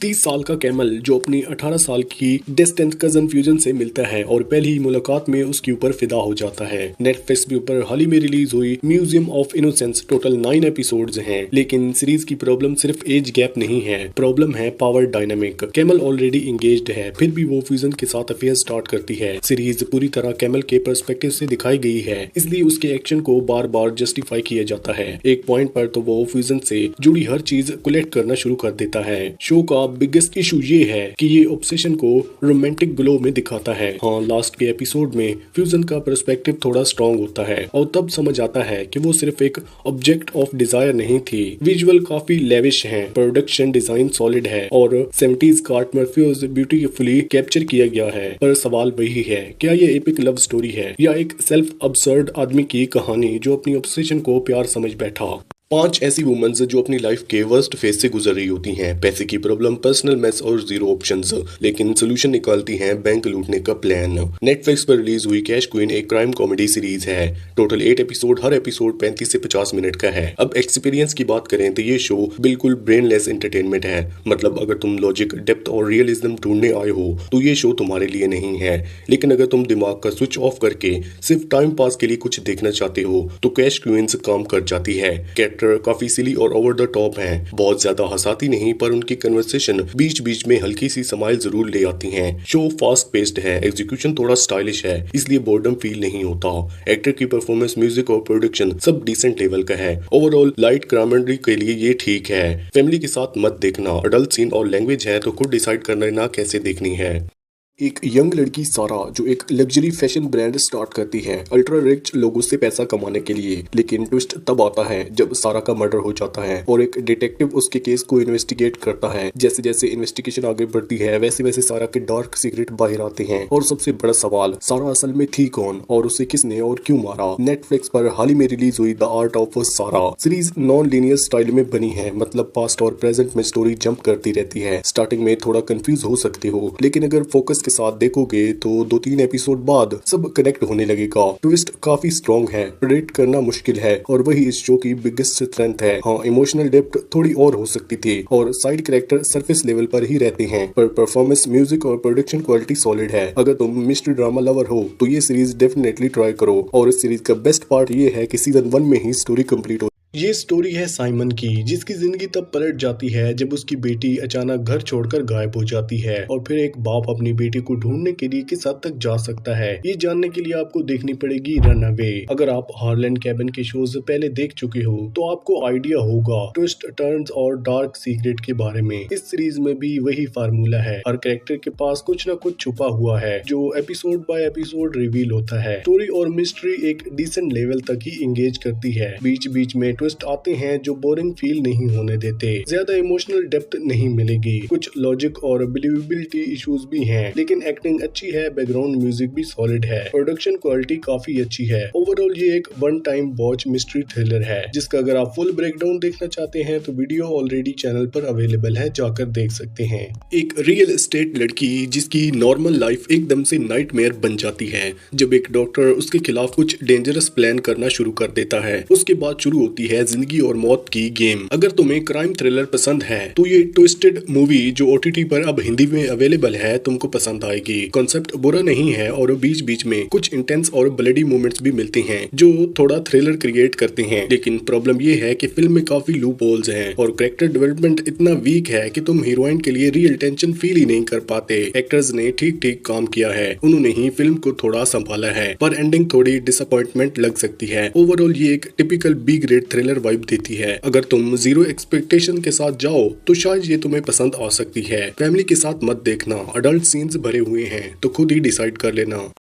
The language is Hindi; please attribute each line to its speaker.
Speaker 1: 30 साल का कैमल जो अपनी 18 साल की डिस्टेंट कजन फ्यूजन से मिलता है और पहली ही मुलाकात में उसके ऊपर फिदा हो जाता है। नेटफ्लिक्स के ऊपर हाल ही में रिलीज हुई museum of innocence total 9 episodes हैं, लेकिन सीरीज की प्रॉब्लम सिर्फ एज गैप नहीं है, प्रॉब्लम है power dynamic. Camel already engaged है, फिर भी वो फ्यूजन के साथ अफेयर स्टार्ट करती है। सीरीज पूरी तरह कैमल के पर्सपेक्टिव से दिखाई गई है, इसलिए उसके एक्शन को बार बार जस्टिफाई किया जाता है। एक पॉइंट पर तो वो फ्यूजन से जुड़ी हर चीज कलेक्ट करना शुरू कर देता है। शो का बिगेस्ट इशू ये है कि ये ऑब्सेशन को रोमांटिक ग्लो में दिखाता है। हाँ, लास्ट के एपिसोड में फ्यूजन का पर्सपेक्टिव थोड़ा स्ट्रॉन्ग होता है और तब समझ आता है कि वो सिर्फ एक ऑब्जेक्ट ऑफ डिजायर नहीं थी। विजुअल काफी लेविश हैं, प्रोडक्शन डिजाइन सॉलिड है और 70s का एटमॉस्फेयर ब्यूटीफुली कैप्चर किया गया है। पर सवाल वही है, क्या ये एपिक लव स्टोरी है या एक सेल्फ अब्सर्ड आदमी की कहानी जो अपनी ऑब्सेशन को प्यार समझ बैठा। 5 ऐसी वुमेन्स जो अपनी लाइफ के वर्स्ट फेज से गुजर रही होती हैं, पैसे की प्रॉब्लम, पर्सनल मेस और जीरो ऑप्शंस, लेकिन सोल्यूशन निकालती हैं बैंक लूटने का प्लान। नेटफ्लिक्स पर रिलीज हुई कैश क्वीन एक क्राइम कॉमेडी सीरीज है। टोटल 8 एपिसोड, हर एपिसोड 35 से 50 मिनट का है। अब एक्सपीरियंस की बात करें तो ये शो बिल्कुल ब्रेनलेस एंटरटेनमेंट है। मतलब अगर तुम लॉजिक, डेप्थ और रियलिज्म ढूंढने आए हो तो ये शो तुम्हारे लिए नहीं है, लेकिन अगर तुम दिमाग का स्विच ऑफ करके सिर्फ टाइम पास के लिए कुछ देखना चाहते हो तो कैश क्वीन्स काम कर जाती है। काफी सिली और ओवर द टॉप हैं, बहुत ज्यादा हंसाती नहीं, पर उनकी कन्वर्सेशन बीच बीच में हल्की सी स्माइल जरूर ले आती हैं। शो फास्ट पेस्ड है, एग्जीक्यूशन थोड़ा स्टाइलिश है, इसलिए बोर्डम फील नहीं होता। एक्टर की परफॉर्मेंस, म्यूजिक और प्रोडक्शन सब डिसेंट लेवल का है। ओवरऑल लाइट कॉमेडी के लिए ये ठीक है। फैमिली के साथ मत देखना, अडल्ट सीन और लैंग्वेज है तो खुद डिसाइड करना ना कैसे देखनी है। एक यंग लड़की सारा जो एक लग्जरी फैशन ब्रांड स्टार्ट करती है अल्ट्रा रिच लोगों से पैसा कमाने के लिए, लेकिन ट्विस्ट तब आता है जब सारा का मर्डर हो जाता है और एक डिटेक्टिव उसके केस को इन्वेस्टिगेट करता है। जैसे जैसे इन्वेस्टिगेशन आगे बढ़ती है वैसे वैसे सारा के डार्क सीक्रेट बाहर आते हैं और सबसे बड़ा सवाल, सारा असल में थी कौन और उसे किसने और क्यों मारा। नेटफ्लिक्स पर हाल ही में रिलीज हुई द आर्ट ऑफ सारा सीरीज नॉन लीनियर स्टाइल में बनी है, मतलब पास्ट और प्रेजेंट में स्टोरी जंप करती रहती है। स्टार्टिंग में थोड़ा कंफ्यूज हो सकते हो, लेकिन अगर फोकस के साथ देखोगे तो 2-3 एपिसोड बाद सब कनेक्ट होने लगेगा। ट्विस्ट काफी स्ट्रॉन्ग है, प्रेडिक्ट करना मुश्किल है और वही इस शो की बिगेस्ट स्ट्रेंथ है। हाँ, इमोशनल डेप्थ थोड़ी और हो सकती थी और साइड कैरेक्टर सरफेस लेवल पर ही रहते हैं, पर परफॉर्मेंस, म्यूजिक और प्रोडक्शन क्वालिटी सॉलिड है। अगर तुम मिस्ट्री ड्रामा लवर हो तो ये सीरीज डेफिनेटली ट्राई करो। और इस सीरीज का बेस्ट पार्ट ये है कि सीजन 1 में ही स्टोरी कंप्लीट हो। ये स्टोरी है साइमन की, जिसकी जिंदगी तब पलट जाती है जब उसकी बेटी अचानक घर छोड़कर गायब हो जाती है और फिर एक बाप अपनी बेटी को ढूंढने के लिए किस हद तक जा सकता है, ये जानने के लिए आपको देखनी पड़ेगी रनअवे। अगर आप हार्लैंड कैबिन के शोज पहले देख चुके हो तो आपको आइडिया होगा ट्विस्ट, टर्न्स और डार्क सीक्रेट के बारे में। इस सीरीज में भी वही फार्मूला है, हर कैरेक्टर के पास कुछ न कुछ छुपा हुआ है जो एपिसोड बाय एपिसोड रिवील होता है। स्टोरी और मिस्ट्री एक डिसेंट लेवल तक ही एंगेज करती है। बीच बीच में ट्विस्ट आते हैं जो बोरिंग फील नहीं होने देते। ज्यादा इमोशनल डेप्थ नहीं मिलेगी, कुछ लॉजिक और बिलीवेबिलिटी इश्यूज भी हैं, लेकिन एक्टिंग अच्छी है, बैकग्राउंड म्यूजिक भी सॉलिड है, प्रोडक्शन क्वालिटी काफी अच्छी है। ओवरऑल ये एक one time watch mystery thriller है, जिसका अगर आप फुल ब्रेकडाउन देखना चाहते हैं तो वीडियो ऑलरेडी चैनल पर अवेलेबल है, जाकर देख सकते हैं। एक रियल एस्टेट लड़की जिसकी नॉर्मल लाइफ एकदम से नाइटमेयर बन जाती है जब एक डॉक्टर उसके खिलाफ कुछ डेंजरस प्लान करना शुरू कर देता है। उसके बाद शुरू होती है जिंदगी और मौत की गेम। अगर तुम्हें क्राइम थ्रिलर पसंद है तो ये ट्विस्टेड मूवी जो OTT पर अब हिंदी में अवेलेबल है तुमको पसंद आएगी। कॉन्सेप्ट बुरा नहीं है और बीच बीच में कुछ इंटेंस और ब्लडी मोमेंट्स भी मिलते हैं जो थोड़ा थ्रिलर क्रिएट करते हैं, लेकिन प्रॉब्लम ये है कि फिल्म में काफी लूप होल्स हैं और कैरेक्टर डेवलपमेंट इतना वीक है कि तुम हीरोइन के लिए रियल टेंशन फील ही नहीं कर पाते। एक्टर्स ने ठीक ठीक काम किया है, उन्होंने ही फिल्म को थोड़ा संभाला है, पर एंडिंग थोड़ी डिसअपॉइंटमेंट लग सकती है। ओवरऑल ये एक typical B grade thriller vibe देती है। अगर तुम जीरो एक्सपेक्टेशन के साथ जाओ तो शायद ये तुम्हें पसंद आ सकती है। फैमिली के साथ मत देखना, अडल्ट सीन्स भरे हुए हैं तो खुद ही डिसाइड कर लेना।